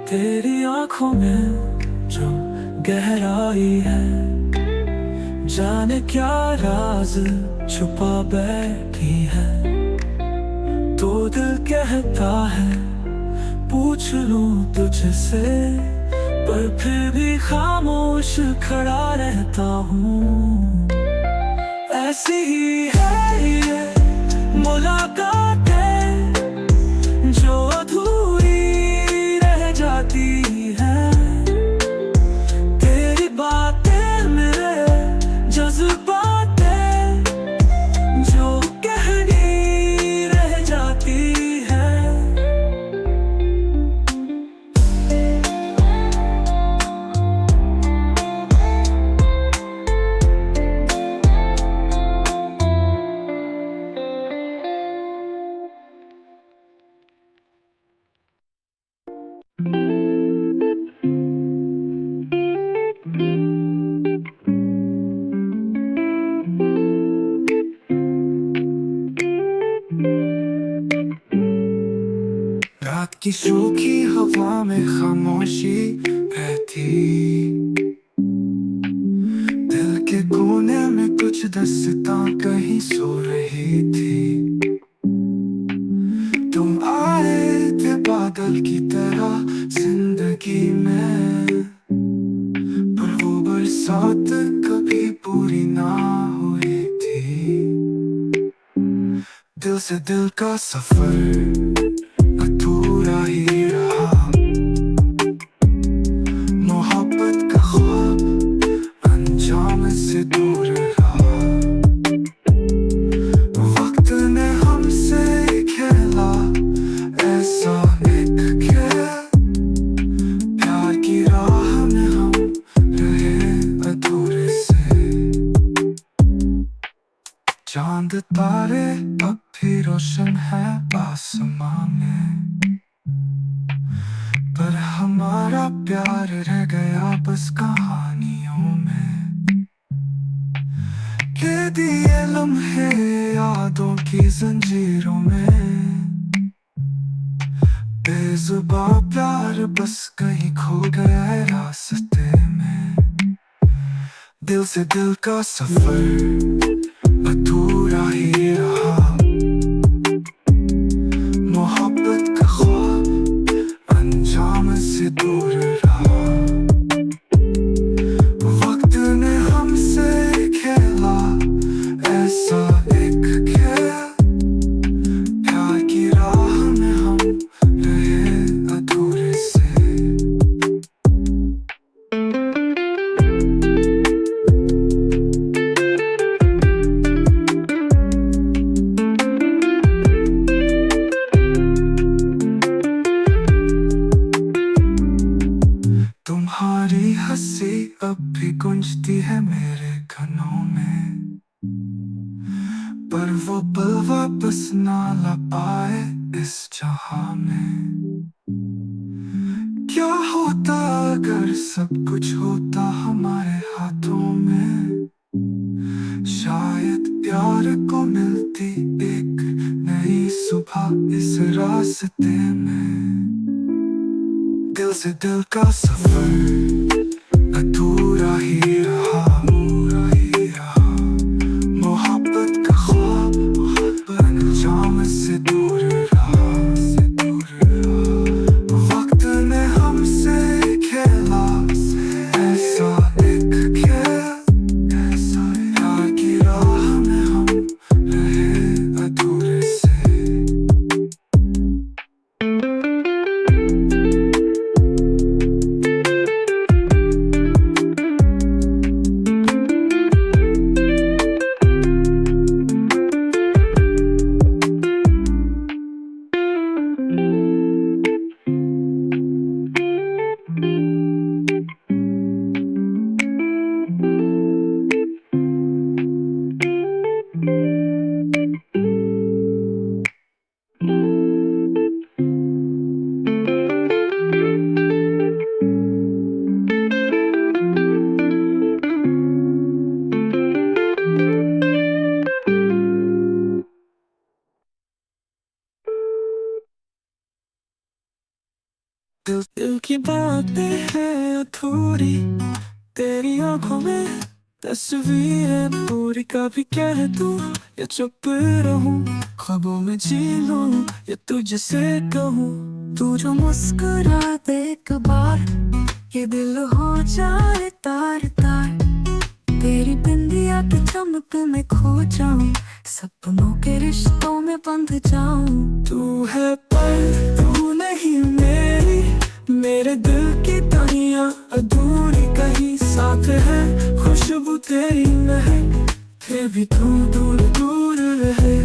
तेरी आंखों में जो गहराई है, जाने क्या राज छुपा बैठी है। तो दिल कहता है पूछ लूं तुझसे, पर फिर भी खामोश खड़ा रहता हूँ। ऐसी ही है ये मुलाकातें जो अधूरी रह जाती है। तेरी बातें मेरे जज्बातें जो कहनी रह जाती है। रात की सूखी हवा में खामोशी बहती, दिल के कोने में कुछ दास्तां कहीं सो रही थी। तुम आए थे बादल की तरह जिंदगी में, पर वो बरसात कभी पूरी ना हुई थी। दिल से दिल का सफर अधूरा ही रहा, मोहब्बत का ख्वाब अंजाम से दूर रहा। वक्त ने हमसे खेला ऐसा एक खेल, प्यार की राह में हम रहे अधूरे से। चांद तारे अब भी रोशन है आसमां में, पर हमारा प्यार रह गया बस कहानियों में। कैद ये लम्हे यादों की जंजीरों में, बेजुबां प्यार बस कहीं खो गया है रास्ते में। दिल से दिल का सफर अधूरा ही रहा, मोहब्बत का ख्वाब अंजाम से दूर रहा। वक्त ने हमसे खेला ऐसा एक खेल, प्यार की राह में हम रहे अधूरे से। तुम्हारी हंसी अब भी गूंजती है मेरे कानों में, पर वो पल वापस ना ला पाए इस जहां में। क्या होता अगर सब कुछ होता हमारे हाथों में, शायद प्यार को मिलती एक नई सुबह इस रास्ते में। दिल से दिल का सफर अधूरा ही रहा, मोहब्बत का ख्वाब अंजाम से दूर रहा। वक्त ने हमसे खेला ऐसा एक खेल, प्यार की राह में हम रहे अधूरे से। दिल की बातें हैं अधूरी, तेरी आंखों में तस्वीरें पूरी। कभी कह दूं या चुप रहूं, ख्वाबों में जी लूं या तुझसे कहूं। तू जो मुस्कुरा दे एक बार, ये दिल हो जाए तार तार। तेरी बिंदिया की चमक में खो जाऊं, सपनों के रिश्तों में बंध जाऊं। तू है पर तू नहीं मेरी, मेरे दिल की दुनिया अधूरी कहीं साथ है। खुशबू तेरी महक, फिर भी तू दूर दूर रहे।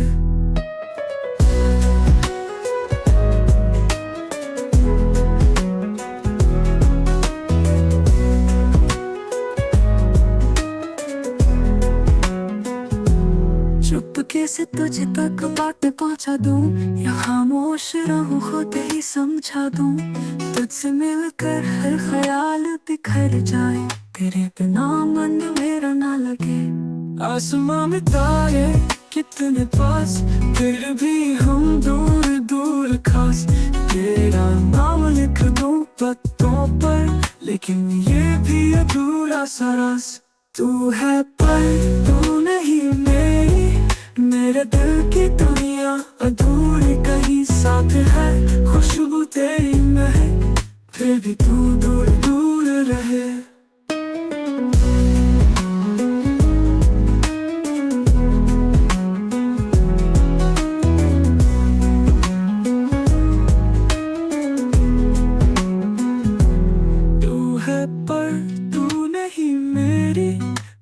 चुपके से तुझे तक बातें पहुंचा दूं, या खामोश रहूं खुद ही समझा दूं। तुझसे मिलकर हर ख्याल बिखर जाए, तेरे बिना मन मेरा ना लगे। आसमां में तारे कितने पास, फिर भी हम दूर दूर खास। तेरा नाम लिख दूं पत्तों पर, लेकिन ये भी अधूरा सा रास। तू है पर तू नहीं मेरी, मेरे दिल की दुनिया अधूरी कहीं साथ है। खुशबू तेरी महक, फिर भी तू दूर दूर रहे। तू है पर तू नहीं मेरी,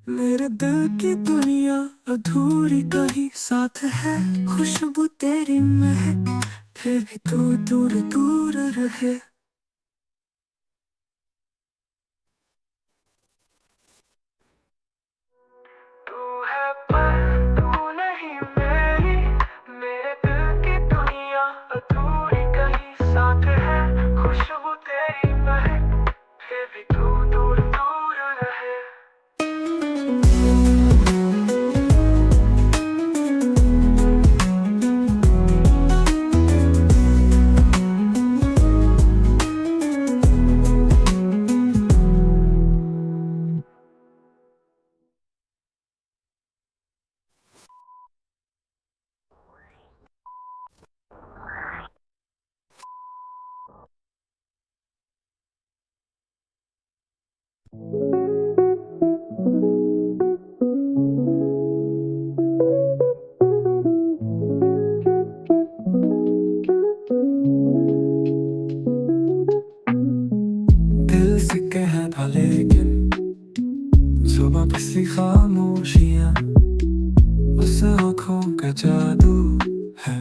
मेरे दिल की दुनिया अधूरी कहीं साथ है। खुशबू तेरी महक, फिर भी तू दूर दूर रहे। तू है पर तू नहीं मेरी, मेरे दिल की दुनिया अधूरी कहीं साथ है। खुशबू तेरी महक, फिर भी तू दूर दूर रहे। दिल से कहना था लेकिन सुबह पिछली खामोशियां, उस आँखों का जादू है,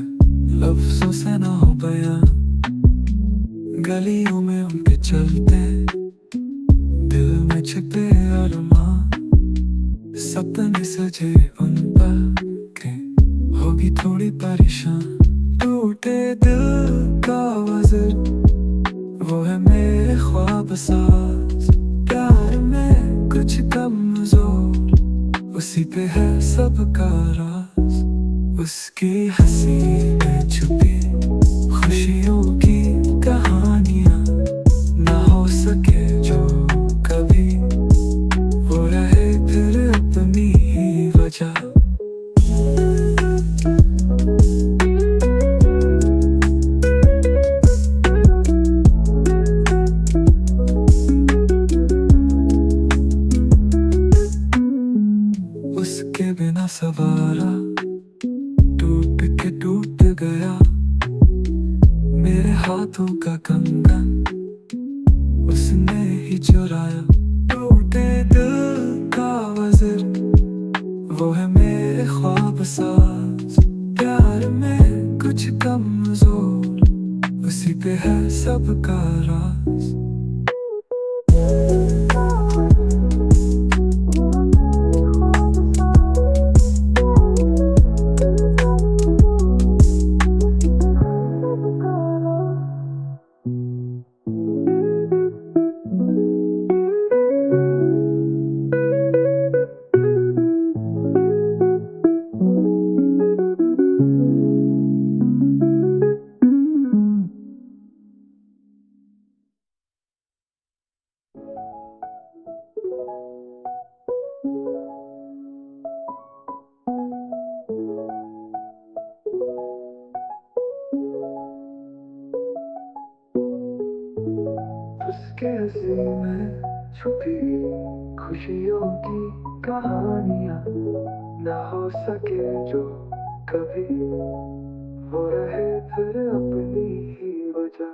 लफ्जों से ना हो बयां। गलियों में उनके चलते, दिल में छिपे अरमां। सपने सजे उन पर के होगी थोड़ी परेशान। टूटे दिल का वजर, वो है मेरे ख्वाब साज। प्यार में कुछ कमजोर, उसी पे है सबका राज। उसकी हंसी में छुपी खुशियों की कहानियां, ना हो सके जो कभी, वो रहे फिर अपनी ही वजह। उसके बिना सवारा टूट के टूट गया, मेरे हाथों का कंगन उसने ही चुराया। टूटे दिल का वजर, वो है मेरे ख्वाब साज। प्यार में कुछ कमजोर, उसी पे है सबका राज। उसके हंसी में छुपी खुशियों की कहानियाँ ना हो सके जो कभी वो रहे फिर अपनी ही वजह।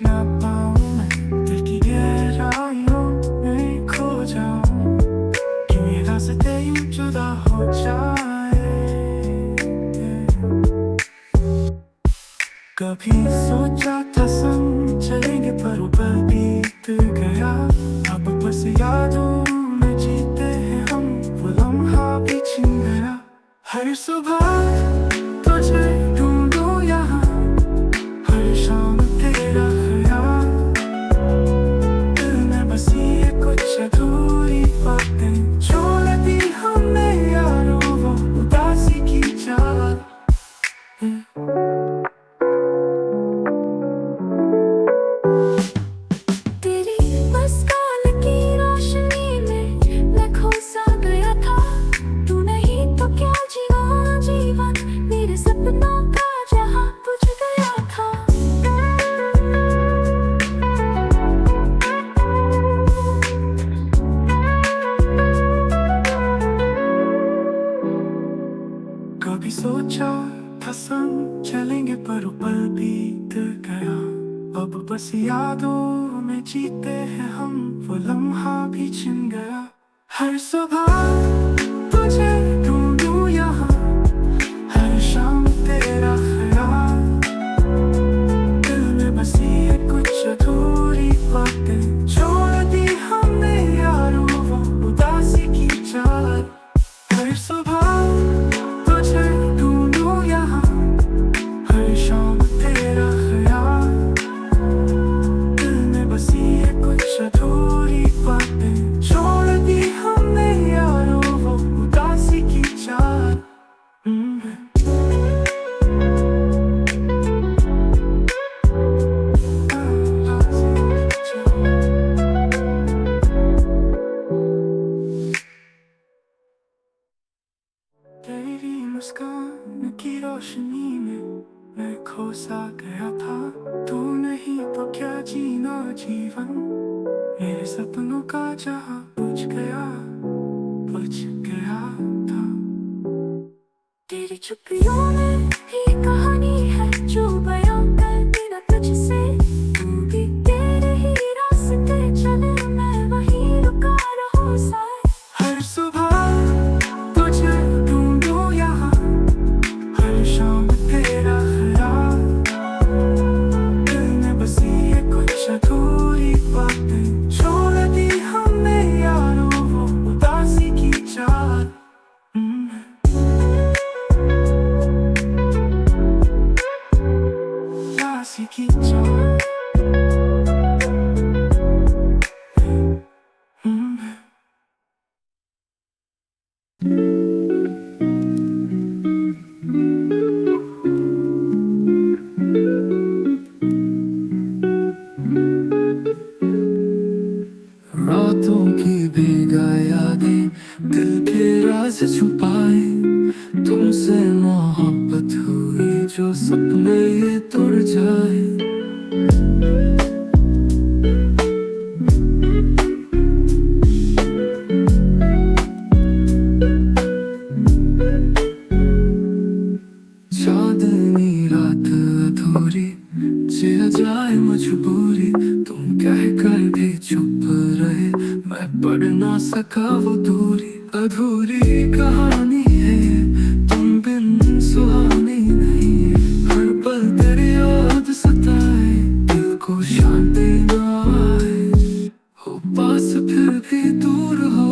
ना पाऊं मैं, दिल की गहराइयों में खो जाऊं कि मेरा रास्ते यूं जुदा हो जाए। कभी सोचा था संग चलेंगे पर वो पल बीत गया। अब बस यादों में जीते हैं हम, वो लम्हा भी छिन गया। हर सुबह तुझे ढूंढूं यहाँ, हर शाम तेरा ख्याल, दिल में बसी है कुछ अधूरी बातें, छोड़ दी हमने यारों वो उदासी की चाल। तेरी मुस्कान की रोशनी में मैं खो सा गया था। तू नहीं तो क्या जीना जीवन, मेरे सपनों का जहां बुझ गया था। कभी सोचा था संग चलेंगे पर वो पल बीत गया। अब बस यादों में जीते हैं हम, वो लम्हा भी छिन गया। हर सुबह तुझे ढूंढूं यहाँ, हर शाम तेरा ख्याल, दिल में बसी है कुछ अधूरी बातें, छोड़ दी हमने यारों वो उदासी की चाल। हर सुबह तुझे ढूंढूं यहाँ, हर शाम तेरा ख्याल, दिल में बसी है कुछ अधूरी बातें, छोड़ दी हमने यारों वो उदासी की चाल। तेरी मुस्कान की रोशनी में मैं खो सा गया था। तू नहीं तो क्या जीना जीवन, मेरे सपनों का जहां बुझ गया था। तेरी चुप्पियों में ही कहानी है जो बयां करती ना तुझसे। तू भी तेरे ही रास्ते चले, मैं वहीं रुका रहूं साए। हर सुबह तुझे ढूंढूं यहाँ, हर शाम तेरा ख्याल, दिल में बसी है कुछ अधूरी बातें, छोड़ दी हमने यारों वो उदासी की चाल। उदासी की चाल। रातों की भीगा यादें दिल के राज छुपाए, तुमसे मोहब्बत हुई जो सपने ये तोड़ जाए। चांदनी रात अधूरी जिया जाए मजबूरी, तुम कहकर भी चुप रहे, मैं पढ़ ना सका वो दूरी। अधूरी कहानी है तुम बिन सुहानी नहीं, हर पल तेरी याद सताए, दिल को शांति ना आए। हो पास फिर भी दूर हो,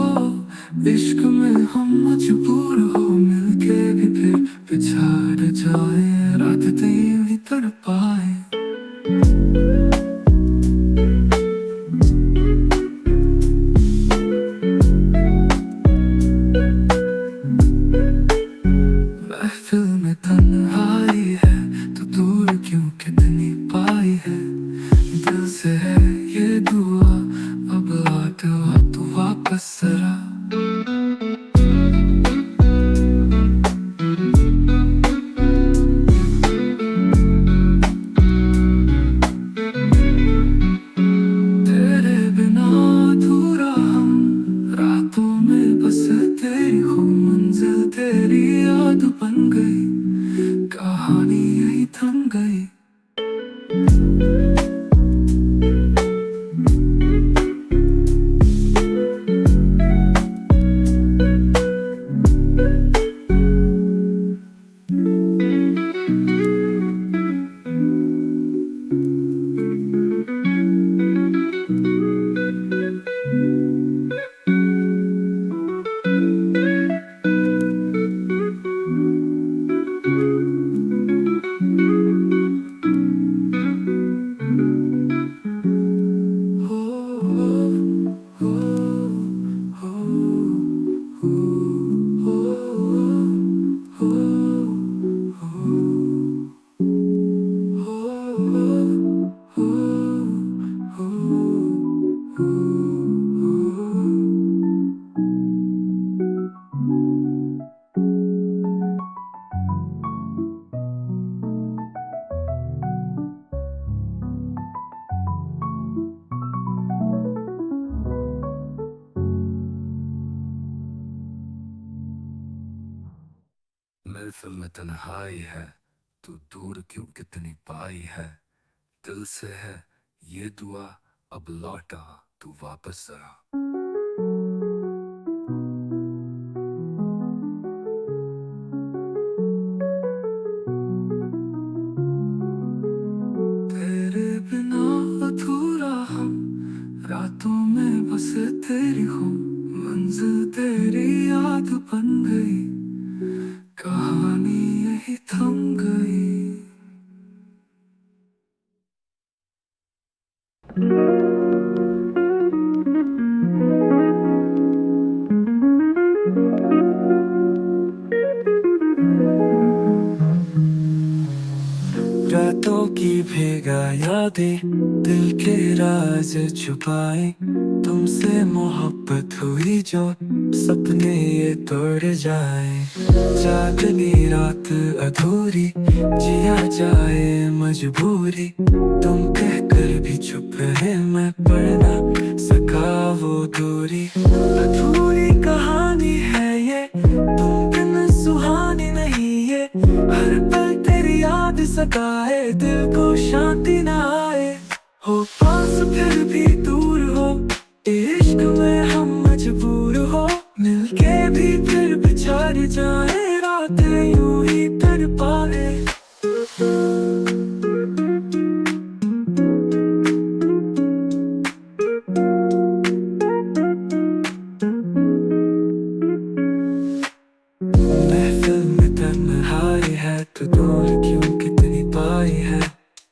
इश्क में हम मजबूर हो, मिलके भी फिर बिछड़ जाए, रात दिन ही तड़पाए। महफिल में तन्हाई है तो दूर क्यों कितनी पाई है, दिल से है ये दुआ अब लौट आ तो वापस जरा। तेरे बिना अधूरा हम, रातों में बस तेरी हो मंजिल, तेरी याद बन गई, कहानी यही थम गई। महफिल में तन्हाई है, तू दूर क्यों कितनी पाई है। दिल से है ये दुआ, अब लौटा तू वापस जरा। तेरे बिना अधूरा हम, रातों में बस तेरी हूँ। मंजिल तेरी याद बन गई, कहानी यही थम गई। रातों की भीगा यादें, दिल के राज छुपाए। तुमसे मोहब्बत हुई जो, सपने ये तोड़ जाए। जागनी रात अधूरी, जिया जाए मजबूरी। तुम कहकर भी चुप रहे, मैं पढ़ ना सका वो दूरी। अधूरी कहानी है ये, तुम बिन सुहानी नहीं ये। हर पल तेरी याद सताए, दिल को शांति ना आए। हो पास फिर भी दूर हो, इश्क में हम मजबूर हो। मिलके भी फिर बिछड़ जाए, रातें यूं ही तड़पाए। महफिल में तन्हाई है, तू दूर क्यों कितनी पाई है।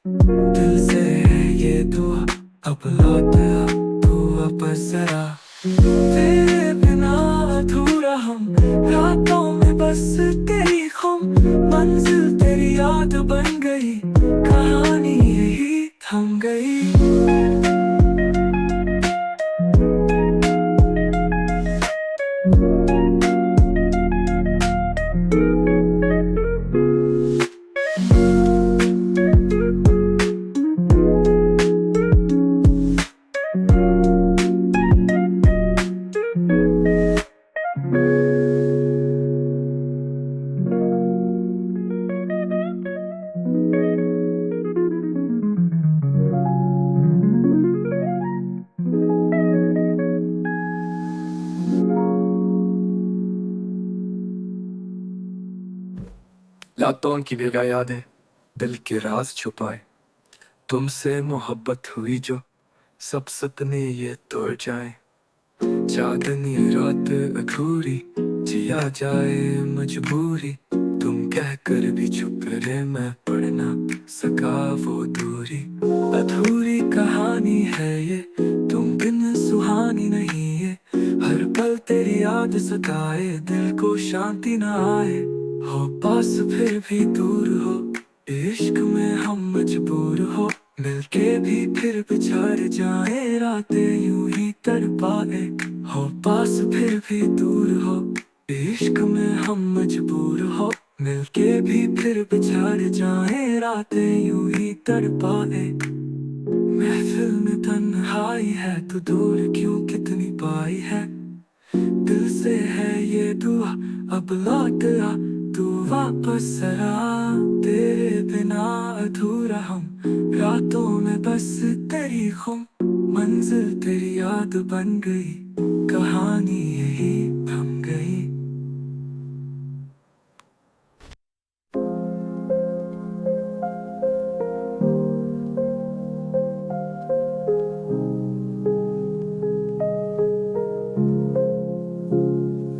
दिल से है ये दुआ, अब लौट आ तू वापस जरा। तेरे बिना अधूरा हम, रातों में बस तेरी खुम। मंजिल तेरी याद बन गई, कहानी यही थम गई। रातों की बेगा यादें, दिल के राज छुपाए। तुमसे मोहब्बत हुई जो, सब सपने ये तोड़ जाए। चांदनी रात अधूरी, जिया जाए मजबूरी। तुम कहकर भी चुप रहे, मैं पढ़ ना सका वो दूरी। अधूरी कहानी है ये, तुम बिन सुहानी नहीं ये। हर पल तेरी याद सताए, दिल को शांति ना आए। हो पास फिर भी दूर हो, इश्क में हम मजबूर हो। मिलके भी फिर बिछड़ जाए, रातें यूं ही तड़पाए। हो पास फिर भी दूर हो, इश्क में हम मजबूर हो। मिलके भी फिर बिछड़ जाए, रातें यूं ही तड़पाए। महफिल में तन्हाई है, तू दूर क्यों कितनी पाई है। दिल से है ये दुआ, अब लौट आ तू वापस जरा। तेरे बिना अधूरा हम, रातों में बस तेरी खुम। मंजिल तेरी याद बन गई, कहानी यही थम गई।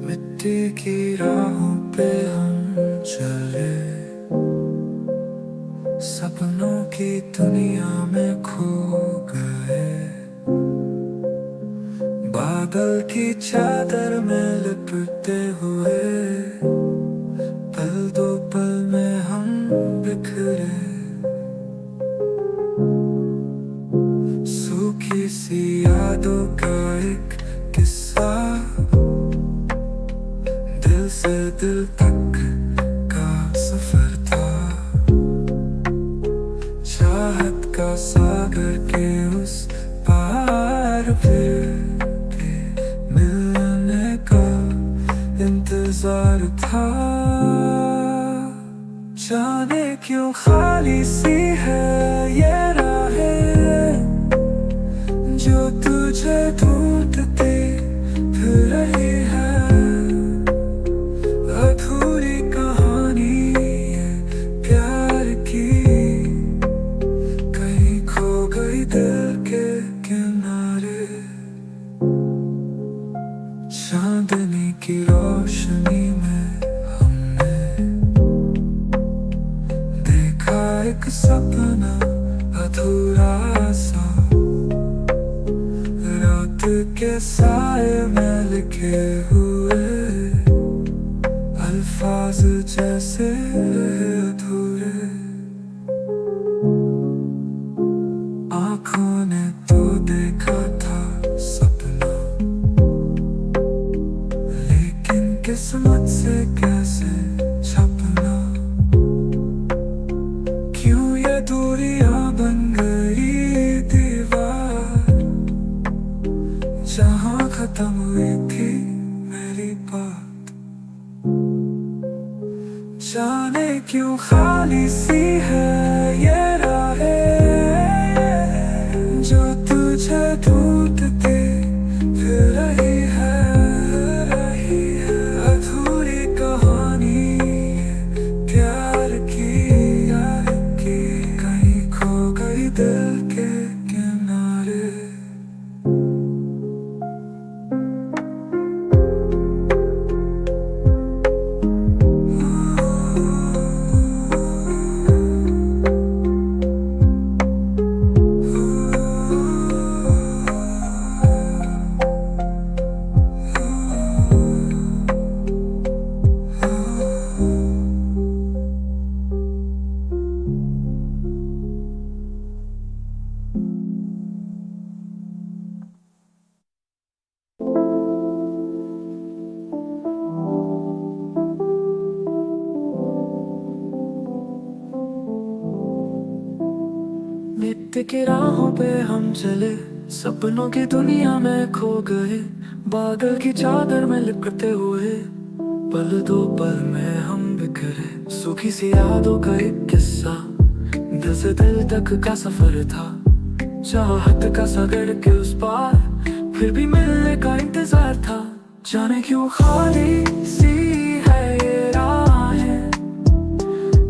मिट्टी की राहों पे हम चले, सपनों की दुनिया में खो गए। बादल की चादर में लिपटे हुए, पल दो पल में हम बिखरे। सूखी सी यादों का एक किस्सा, दिल से दिल तक का सफर था। चाहत का सागर के उस पार फिर भी मिलने का इंतजार था। क्यों खाली सी है ये राहें जो तुझे ढूंढती फिर रही है। अधूरी कहानी ये प्यार की कहीं खो गई दिल के किनारे। चांदनी की रोशनी में हमने देखा एक सपना अधूरा सा, रात के साए में लिखे हुए अल्फाज जैसे अधूरे। आँखों ने तो देखा था सपना, लेकिन किस्मत से कैसे छपना। क्यों ये दूरियां बन गई दीवार जहाँ खत्म हुई थी मेरी बात। जाने क्यों खाली सी है ये राहें जो तुझे ढूंढती फिर रही है। अधूरी कहानी ये प्यार की कहीं खो गई दिल के किनारे। नित्य की राहों पे हम चले, सपनों की दुनिया में खो गए। बादल की चादर में लिपटते हुए पल दो पल में हम बिखरे। सूखी सी यादों का एक किस्सा, दिल से दिल तक का सफर था। चाहत का सागर के उस पार फिर भी मिलने का इंतजार था। जाने क्यों खाली सी है ये राहें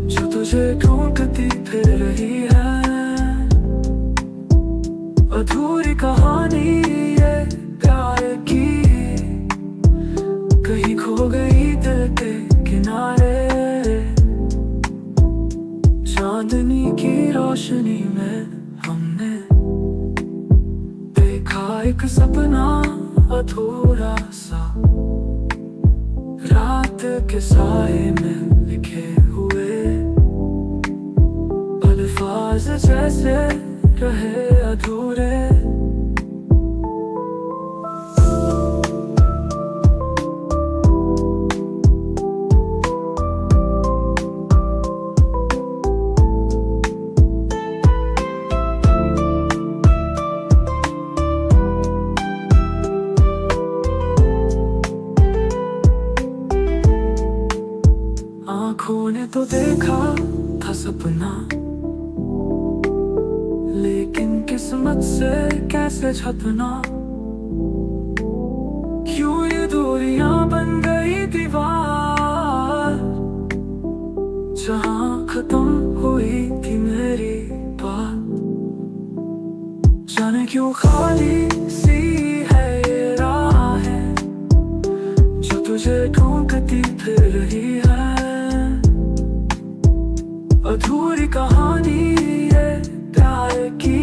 जो तुझे ढूंढती फिर रही है। अधूरी कहानी ये प्यार की कहीं खो गई दिल के किनारे। चांदनी की रोशनी में हमने देखा एक सपना अधूरा सा, रात के साए में लिखे हुए अल्फाज जैसे रहे अधूरे। आँखों ने तो देखा था सपना, लेकिन किस्मत से कैसे छपना। क्यों ये दूरियां बन गई दीवार जहाँ खत्म हुई थी मेरी बात। जाने क्यों खाली सी है ये राहें जो तुझे ढूंढती फिर रही है। अधूरी कहानी ये प्यार की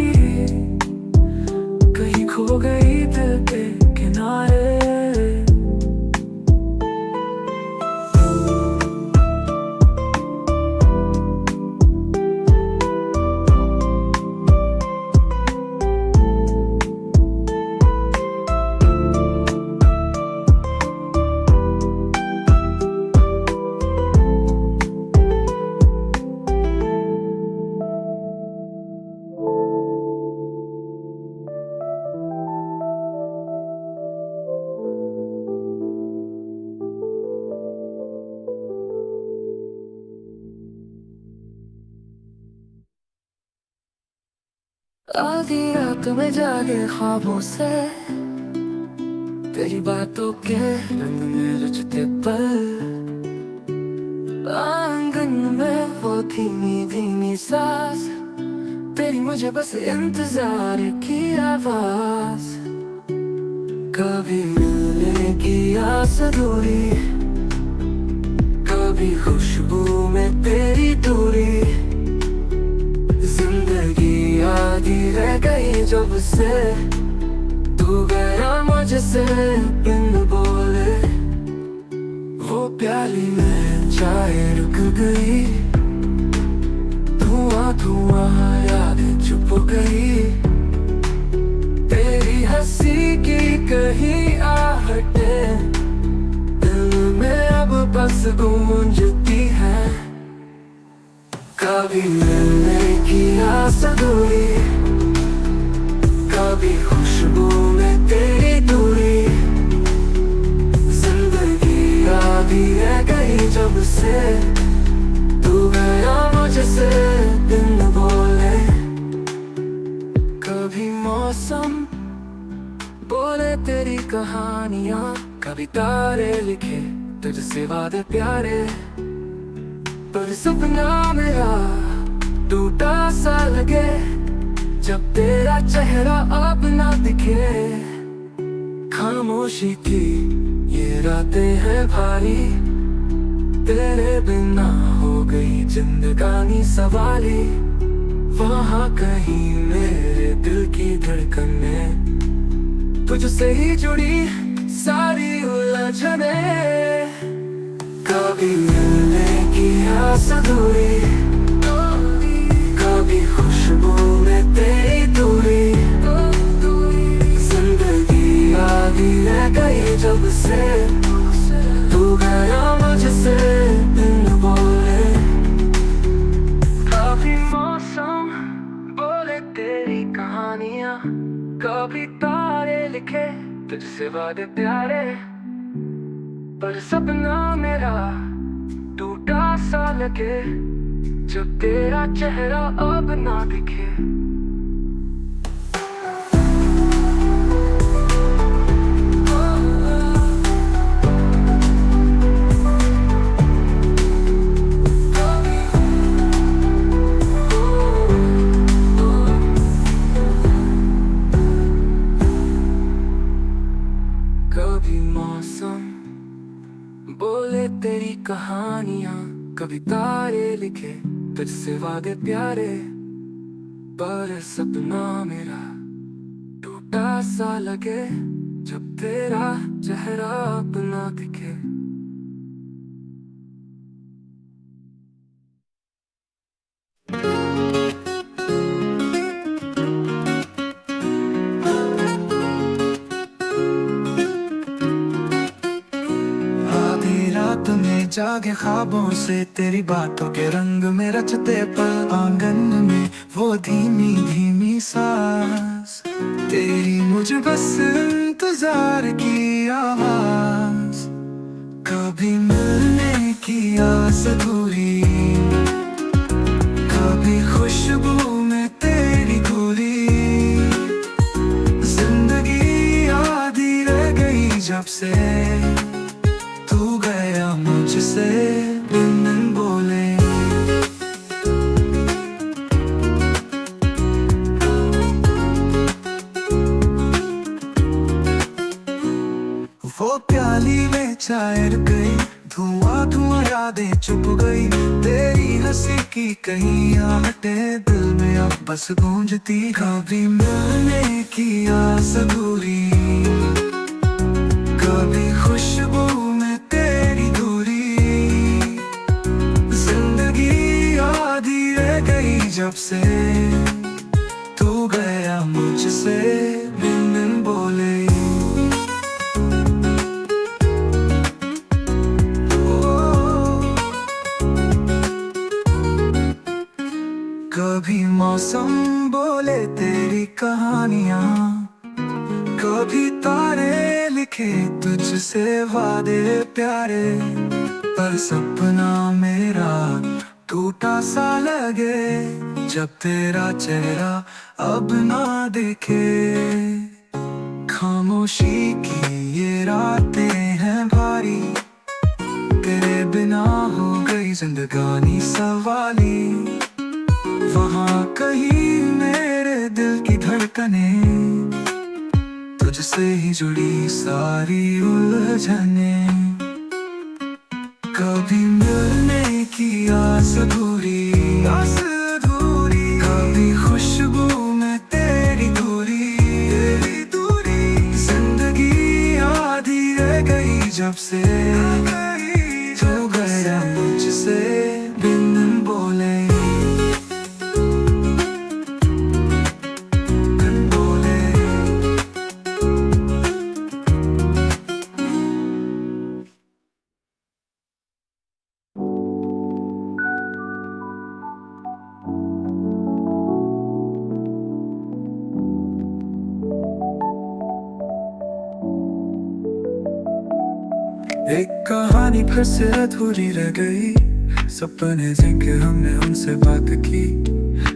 कहीं खो गई दिल के किनारे। आधी रात में जागे ख्वाबों से तेरी बातों के रंग में रचते पल, आंगन में वो धीमी धीमी सांस, तेरी मुझे बस इंतजार की आवाज। कभी मिलने की आस अधूरी, कभी खुशबू में तेरी दूरी, जिंदगी आधी रह गई जब से तू गया मुझसे बिन बोले। वो प्याली में चाय रुक गई, धुआं धुआं यादें चुप गई, तेरी हंसी की कहीं आहटें दिल में अब बस गूंजती है। कभी मिलने की आस अधूरी, कभी खुशबू में तेरी दूरी, जिंदगी आधी रह गई जब से तू गया मुझसे बिन बोले। कभी मौसम बोले तेरी कहानियां, कभी तारे लिखे तुझसे वादे प्यारे, पर सपना मेरा टूटा सा लगे जब तेरा चेहरा अब ना दिखे। खामोशी की ये रातें हैं भारी, तेरे बिना हो गई जिंदगानी सवारी। वहाँ कहीं मेरे दिल की धड़कनें तुझसे ही जुड़ी सारी उलझने। कभी मिलने की आस अधूरी, कभी खुशबू में तेरी दूरी, जिंदगी आधी रह गई जब से तू गया मुझसे बिन बोले। कभी मौसम बोले तेरी कहानियां, कभी तारे लिखे तुझसे वादे प्यारे, पर सपना मेरा टूटा सा लगे जब तेरा चेहरा अब ना दिखे। कभी मौसम बोले तेरी कहानियां, कभी तारे लिखे तुझसे वादे प्यारे, पर सपना मेरा टूटा सा लगे जब तेरा चेहरा अपना दिखे। आधी रात में जागे ख्वाबों से तेरी बातों के रंग में रचते पल, आंगन में वो धीमी धीमी सांस, तेरी मुझे बस इंतजार की आवाज। कभी मिलने की आस अधूरी, कभी खुशबू में तेरी दूरी, जिंदगी आधी रह गई जब से तू गया मुझसे बिन बोले। वो प्याली में चाय रुक गई, धुआं धुआं यादें चुप गई, तेरी हंसी की कहीं आहटें दिल में अब बस गूंजती। कभी मिलने की आस अधूरी, कभी खुशबू में तेरी दूरी, जिंदगी आधी रह गई जब से तू गया मुझसे बिन बोले। कभी मौसम बोले तेरी कहानियां, कभी तारे लिखे तुझसे वादे प्यारे, पर सपना मेरा टूटा सा लगे जब तेरा चेहरा अब ना दिखे। खामोशी की ये रातें हैं भारी, तेरे बिना हो गई जिंदगानी सवाली। वहाँ कहीं मेरे दिल की धड़कने, तुझसे ही जुड़ी सारी उलझने। कभी मिलने की आस अधूरी, कभी खुशबू में तेरी दूरी। जिंदगी आधी रह गई जब से जो गया मुझसे बिन बोले। एक कहानी फिर से अधूरी रह गई, सपने जिनके हमने उनसे बात की,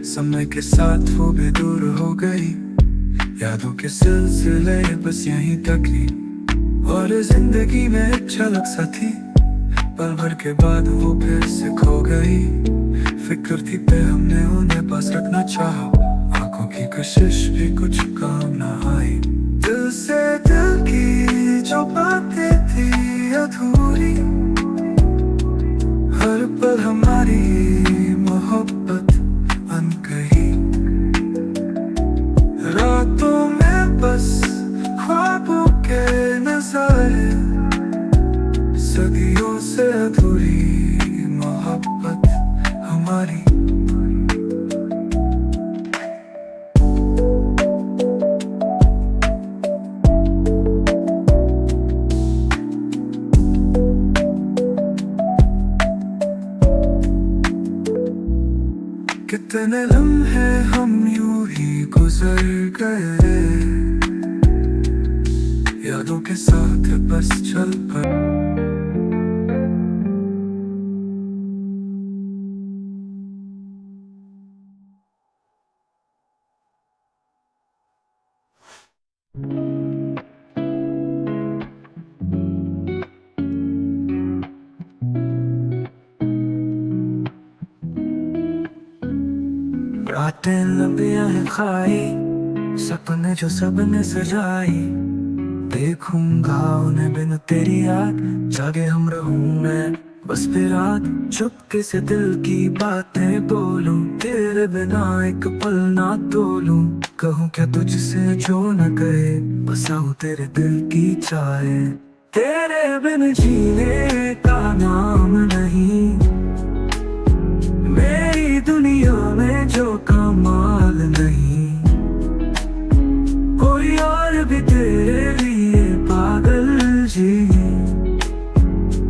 समय के साथ वो भी दूर हो गई। यादों के सिलसिले बस यहीं तक ही, और जिंदगी में एक झलक सा थी। पल भर के बाद वो फिर से खो गई। फिक्र थी पे हमने उन्हें पास रखना चाहा, आंखों की कशिश भी कुछ काम ना आई। दिल से दिल की जो बातें थी अधूरी, हर पल हमारी मोहब्बत अनकही। रातों में बस ख्वाबों के नजारे, सदियों से अधूरी मोहब्बत हमारी। कितने लम्हे हम यूं ही गुजर गए, यादों के साथ बस चल पड़े। रातें लंबियां हैं खाई, सपने जो सबने सजाई। देखूंगा उन्हें बिन तेरी याद, जागे हम रहूं मैं बस फिर रात। चुपके से दिल की बातें बोलूं, तेरे बिना एक पल ना तोलूं। कहूं क्या तुझसे जो न कहे, बसाऊं तेरे दिल की चाहे। तेरे बिन जीने का नाम नहीं, मेरी दुनिया में जो कमाल नहीं। कोई और भी तेरे लिए पागल जी,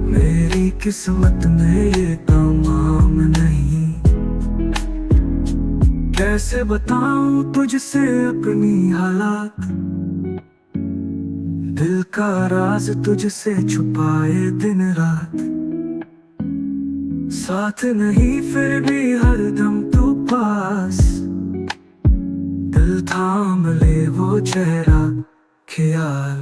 मेरी किस्मत में ये तमाम नहीं। कैसे बताऊं तुझसे अपनी हालात, दिल का राज तुझसे छुपाए दिन रात। साथ नहीं फिर भी हरदम तू पास, दिल थाम ले वो चेहरा ख्याल।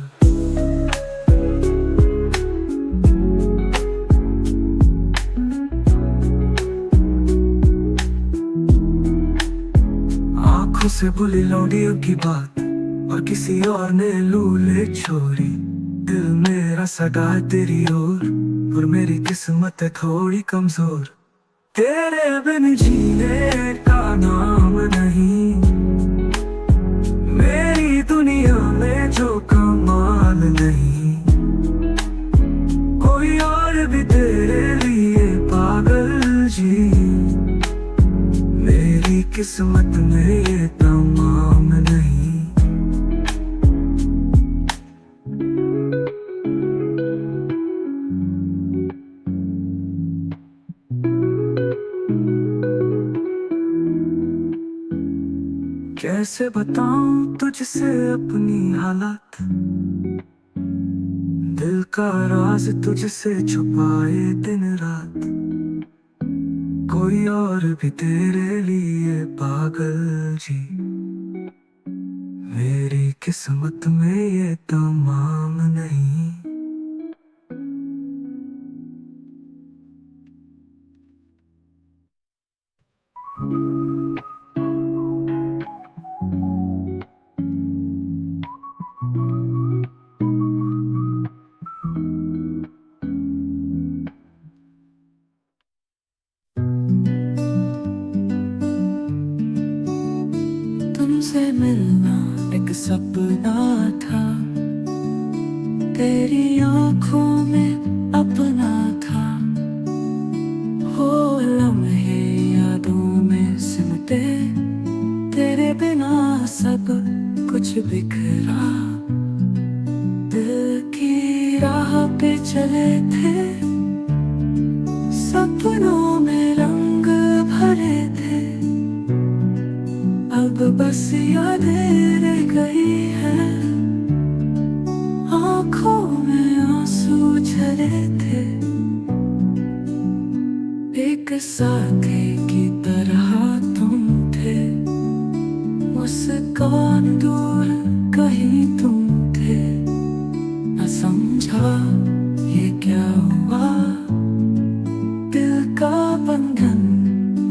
आंखों से भूली लौंडियों की बात, और किसी और ने लूले छोरी। दिल मेरा सगा है तेरी ओर, और मेरी किस्मत है थोड़ी कमजोर। तेरे बिन जीने का नाम नहीं, मेरी दुनिया में जो कमाल नहीं। कोई और भी तेरे लिए पागल जी, मेरी किस्मत में ये तमाम नहीं। कैसे बताऊं तुझसे अपनी हालात, दिल का राज तुझसे छुपाए दिन रात। कोई और भी तेरे लिए पागल जी। मेरी किस्मत में ये तमाम नहीं। तुमसे मिलना एक सपना था, तेरी आंखों में अपना था। वो लम्हे यादों में सिमटे, तेरे बिना सब कुछ बिखरा। दिल की राह पे चले थे, सपनों में रंग भरे थे। अब बस यादें रह गई है, आंखों में आंसू झरे थे। एक साथी की तरह तुम थे, मुस्कान दूर कहीं तुम थे। न समझा ये क्या हुआ, दिल का बंधन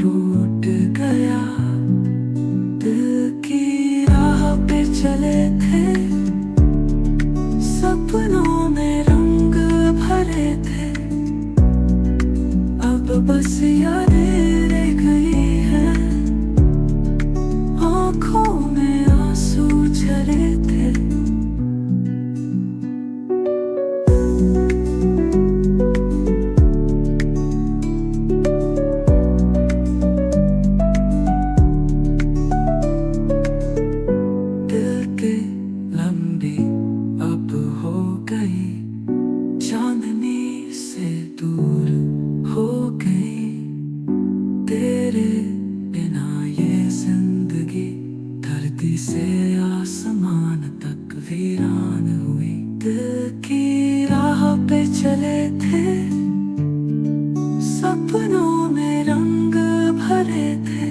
टूट गया। दिल की राह पे चले थे, सपनों में रंग भरे थे। अब बस यादें रह गई है, आंखों में आंसू झरे थे। दिल की लंबी अब हो गई, चांदनी से दूर हो गई। तेरे बिना ये जिंदगी धरती से आसमान तक वीरान हुई। दिल की राह पे चले थे, सपनों में रंग भरे थे।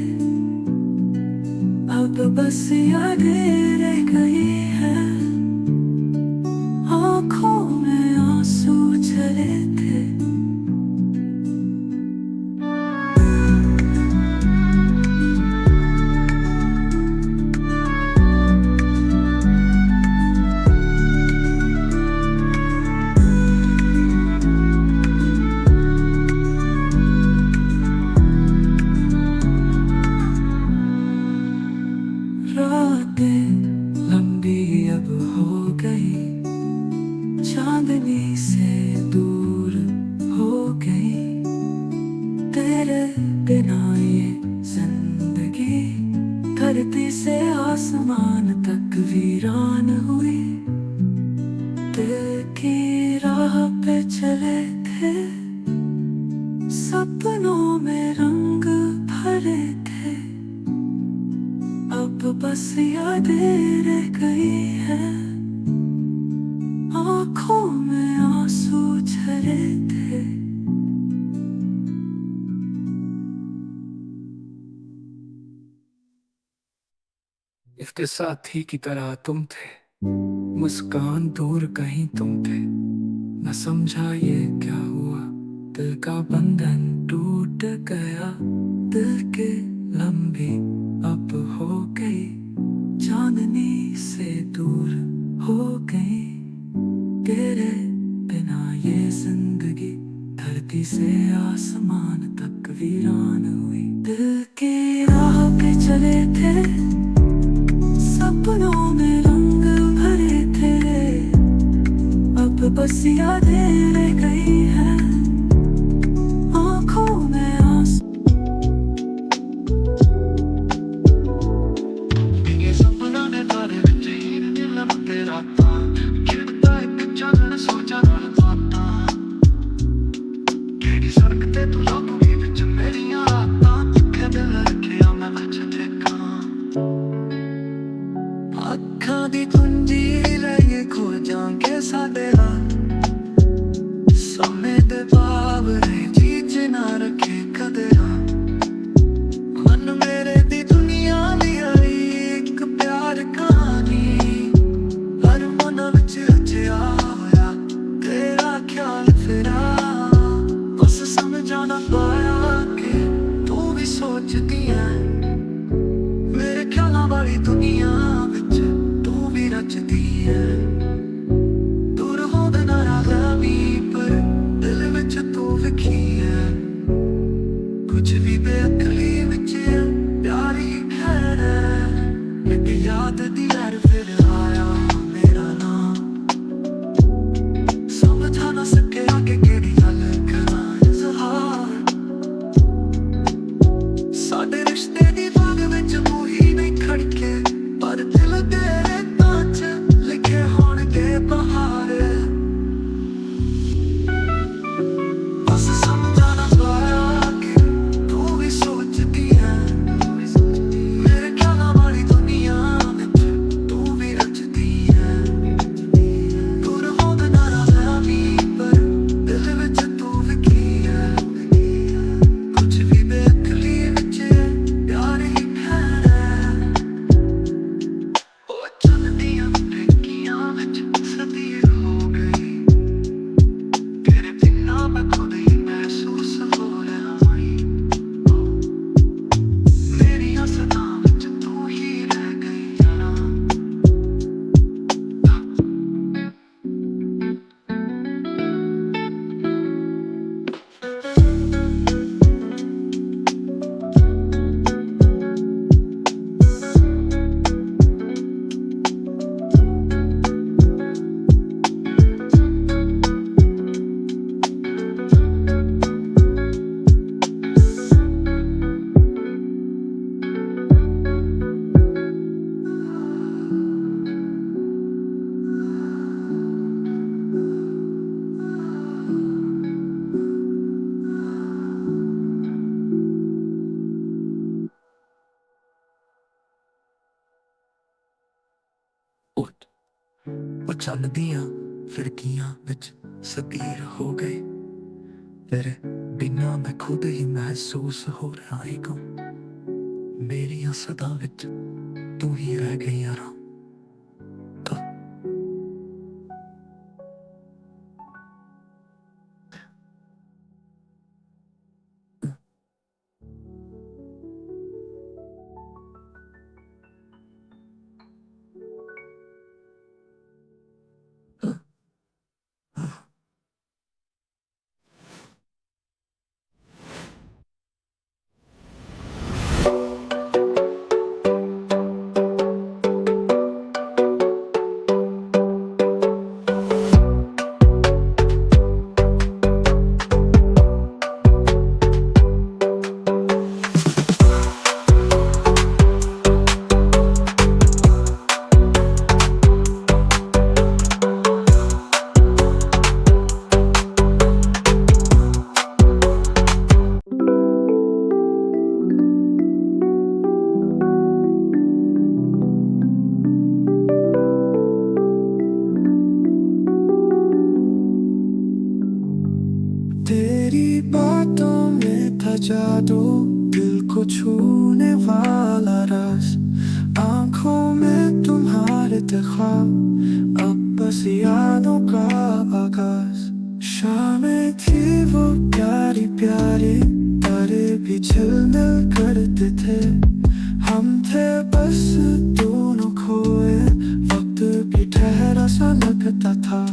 अब बस यादें रह गई है, आंखों में आंसू झरे थे। रातें लंबी अब हो गई, चांदनी से दूर हो गई। तेरे बिना ये जिंदगी धरती से आसमान तक वीरान हुई। दिल की राह पे चले थे, सपनों में रंग भरे थे। अब बस यादें रह गई है, आंखों में आंसू झरे थे। इसके साथी की तरह तुम थे, मुस्कान दूर कहीं तुम थे। न समझा ये क्या हुआ, दिल का बंधन टूट गया। दिल के लंबी अब हो गई, चांदनी से दूर हो गई। तेरे बिना ये जिंदगी धरती से आसमान तक वीरान हुई। दिल की राह पे चले थे, सपनों में रंग भरे थे। अब बस यादें रह गई है, आंखों में आंसू। ये सपना ने तारे विच हीर दिल में तेरा था, खिड़ता एक चन्न सोचा रहता था। केड़ी सड़क ते तू लौटगी विच मेरियां रातां, जिथे दिल रखिया मैं विच ठेका। अखां दी कुंजी लई खो जांगे साडे राह, समय दे बावरे चीज ना रखे कदे। फिरा, बस समझा ना पाया कि तू भी सोचती है मेरे ख्यालों वाली दुनिया विच तू भी रचती है। दूर होंदे ना राज़ी पर दिल विच तू विखी है, कुछ भी बेअकली विच प्यार ही खैर है। एक याद दी लहर फिर आया मेरा नाम, समझा ना सके आगे केड़ी गल करा इज़हार। साडे रिश्ते दी बाग विच मोही नहीं खड़के, पर दिल तेरे तां च लिखे होणगे बहार। बस समझा ना पाया कि तू भी सोचती है मेरे ख्यालों वाली दुनिया विच तू भी रचती है। दूर होंदे ना राज़ी पर दिल विच तू विखी है, कुछ भी बेअकली विच प्यार ही खैर है। ओ चलदियां ठेकियां विच सदी हो गई, तेरे बिना मैं खुद ही महसूस हो रहा हूँ। मेरियां सदां विच तू ही रह गई यारा। उठ वो चलदियां फिरकियां विच सतीर हो गई, तेरे बिना मैं खुद ही महसूस हो रहा हूँ। मेरियां सदा विच तू ही रह गई यारा। तेरी बातों में था जादू, दिल को छूने वाला रस, आंखों में तुम्हारे थे ख्वाब, अब बस यादों का आगाज। शामें थी वो प्यारी प्यारी, तारे भी झिलमिल करते थे, हम थे बस दोनों खोए, वक्त भी ठहरा सा लगता था।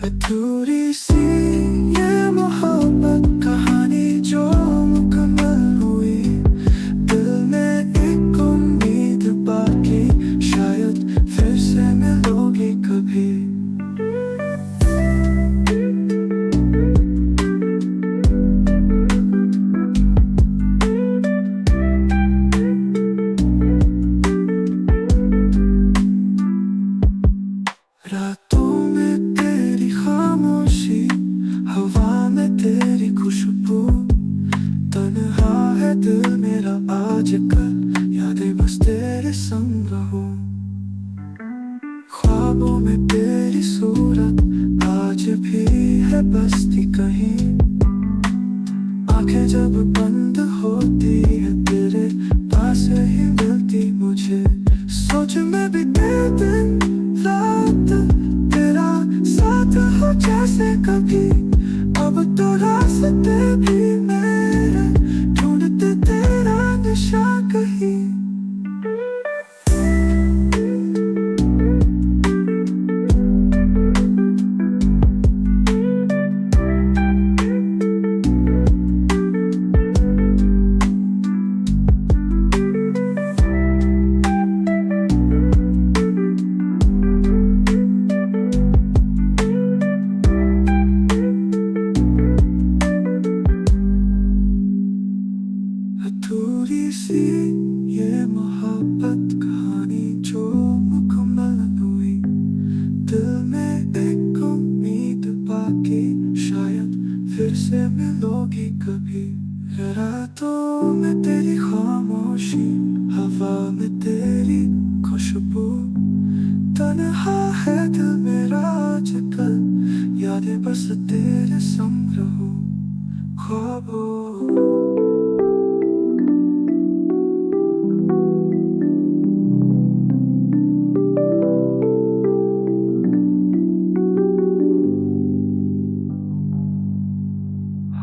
अधूरी सी ये मोहब्बत कहानी जो मुकम्मल हुई, दिल में एक उम्मीद बाकी, शायद फिर से मिलोगी कभी। रातों में तेरी खामोशी, हवा में तेरी खुशबू, तन्हा है दिल मेरा आजकल, यादें बस तेरे संग रहूं। ख्वाबों में तेरी सूरत आज भी है बसती कहीं, आंखें जब बंद होती है तेरे पास ही मिलती मुझे। सोच में भी दिन रात तेरा साथ हो जैसे कभी, तो रास्ते भी मेरे ढूंढते तेरा नशा कहीं। अधूरी सी ये मोहब्बत कहानी जो मुकम्मल हुई, दिल में एक उम्मीद बाकी शायद फिर से मिलोगी कभी। रातों में तेरी खामोशी, हवा में तेरी खुशबू, तन्हा है दिल मेरा आजकल, यादें बस तेरे संग रहूं ख्वाबों।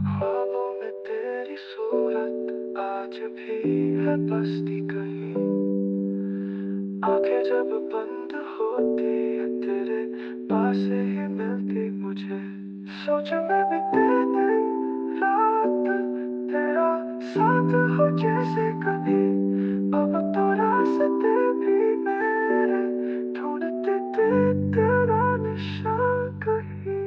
ख्वाबों में तेरी सूरत आज भी है बसती कहीं, आंखें जब बंद होती है तेरे पास ही मिलती मुझे। सोच में भी तेरे रात तेरा साथ हो जैसे कभी, अब तो रास्ते भी मेरे ढूंढते थे तेरा नशा कहीं।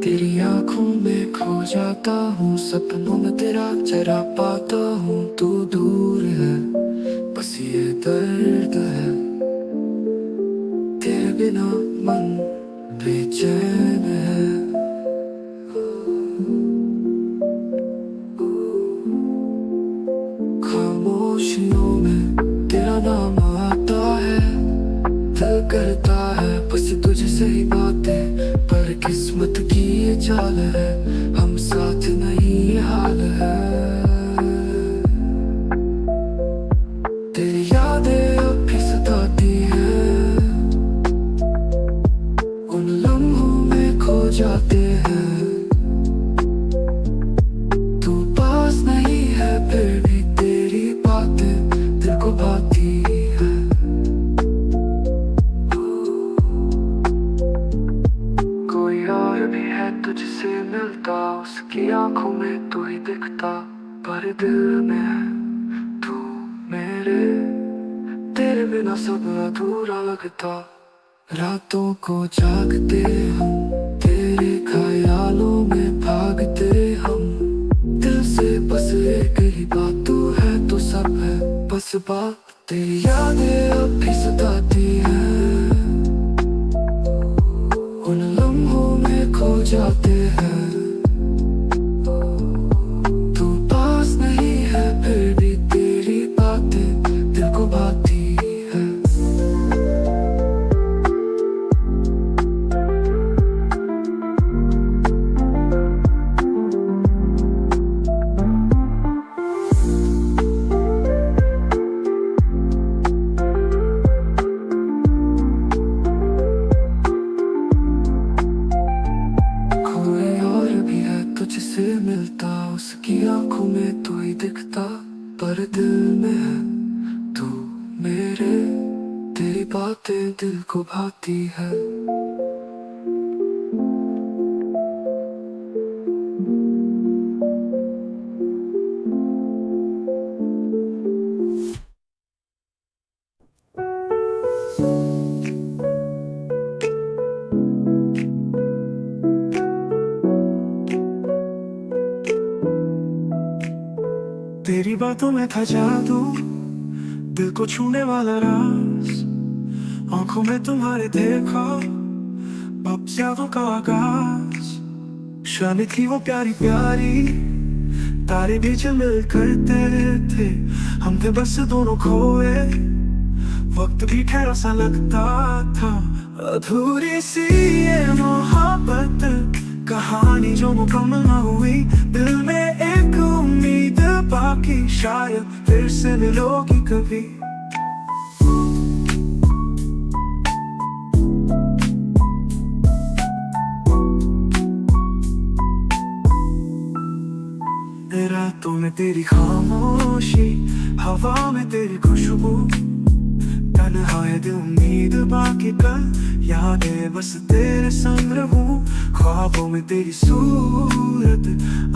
तेरी आंखों में खो जाता हूँ, सपनों में तेरा चेहरा पाता हूँ। तू दूर है बस ये दर्द है, तेरे बिना मन बेचैन है। खामोशियों में तेरा नाम आता है, दिल करता है बस तुझसे ही बातें, पर किस्मत की ये चाल है, हम साथ नहीं ये हाल है। तेरी यादें अब भी सताती हैं, उन लम्हों में खो जाते हैं। तू पास नहीं है फिर भी तेरी बातें दिल को भाती है। कोई और भी है तुझसे मिलता, उसकी आंखों में तू ही दिखता, पर दिल में है तू मेरे, तेरे बिना सब अधूरा लगता। रातों को जागते हम, तेरे ख्यालों में भागते हम, दिल से बस एक ही बात तू है तो सब है बस बात। तेरी यादें अब भी सताती हैं, उन लम्हों में खो जाते हैं। तू पास नहीं है फिर भी तेरी बातें दिल को भाती है। कोई और भी है तुझसे मिलता, उसकी आंखों में तू ही दिखता, पर दिल में है तू मेरे, तेरी बातें दिल को भाती है। तेरी बातों में था जादू, दिल को छूने वाला राज, आंखों में तुम्हारे देखा अब यादों का आगाज। शान थी वो प्यारी प्यारी, तारे भी मिल करते थे, हम थे बस दोनों खोए, वक्त भी ठहरा सा लगता था। अधूरी सी ये मोहब्बत कहानी जो मुकम्मल न हुई, दिल में एक उम्मीद बाकी शायद फिर से मिलोगी कभी। रातों में तेरी खामोशी, हवा में तेरी खुशबू, तन्हाई दिल उम्मीद बाकी कल यादें बस तेरे संग रहूं। ख्वाबों में तेरी सूरत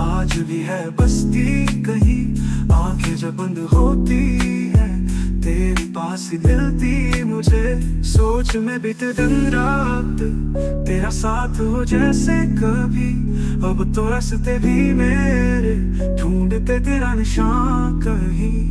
आज भी है बसती कहीं, आंखें जब बंद होती है तेरे पास ही मिलती मुझे। सोच में बीते दिन रात तेरा साथ हो जैसे कभी, अब तो रास्ते भी मेरे ढूंढते तेरा निशान कहीं।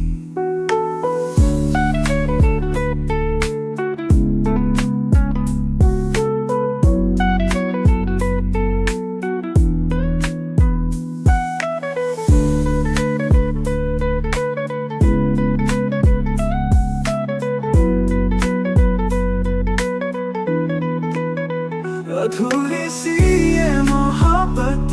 अधूरी सी ये मोहब्बत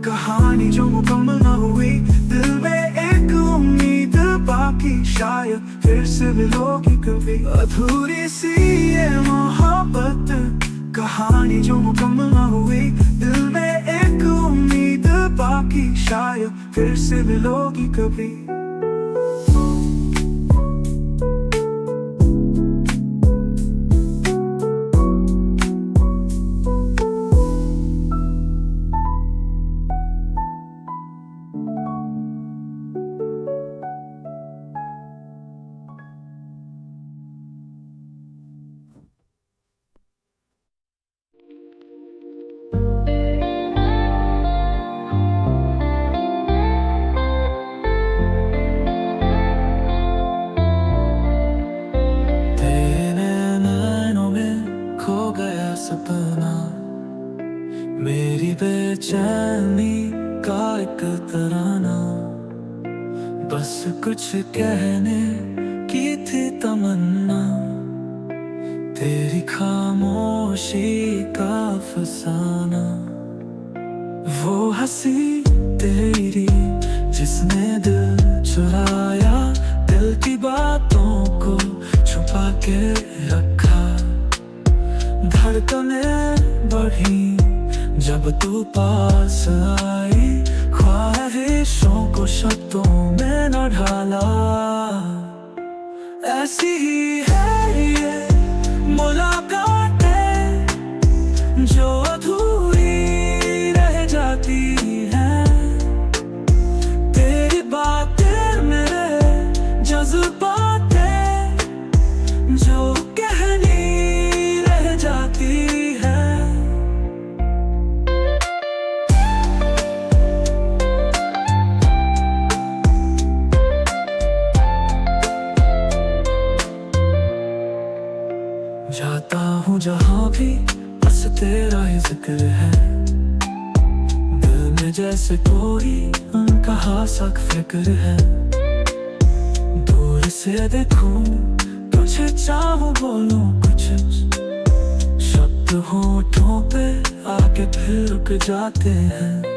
कहानी जो मुकम्मल न हुई, दिल में एक उम्मीद बाकी शायद फिर से मिलोगी कभी। अधूरी सी ये मोहब्बत कहानी जो मुकम्मल न हुई, दिल में एक उम्मीद बाकी शायद फिर से मिलोगी कभी। सपना मेरी बेचैनी का एक तराना, बस कुछ कहने की थी तमन्ना, तेरी खामोशी का फसाना। वो हंसी तेरी जिसने दिल चुराया, दिल की बातों को छुपा के रखा। धड़कनें बढ़ी जब तू पास आई, ख्वाहिशों को शब्दों में न ढाला। ऐसी ही है ये मुलाकातें जो अधूरी रह जाती हैं, तेरी बातें मेरे जज्बातें जो कहनी रह जाती है। जाता हूँ जहाँ भी बस तेरा ही जिक्र है, दिल में जैसे कोई अनकहा सा फिक्र है। दूर से देखूं तुझे चाहूं बोलूं कुछ, शब्द होठों पे आके फिर रुक जाते हैं।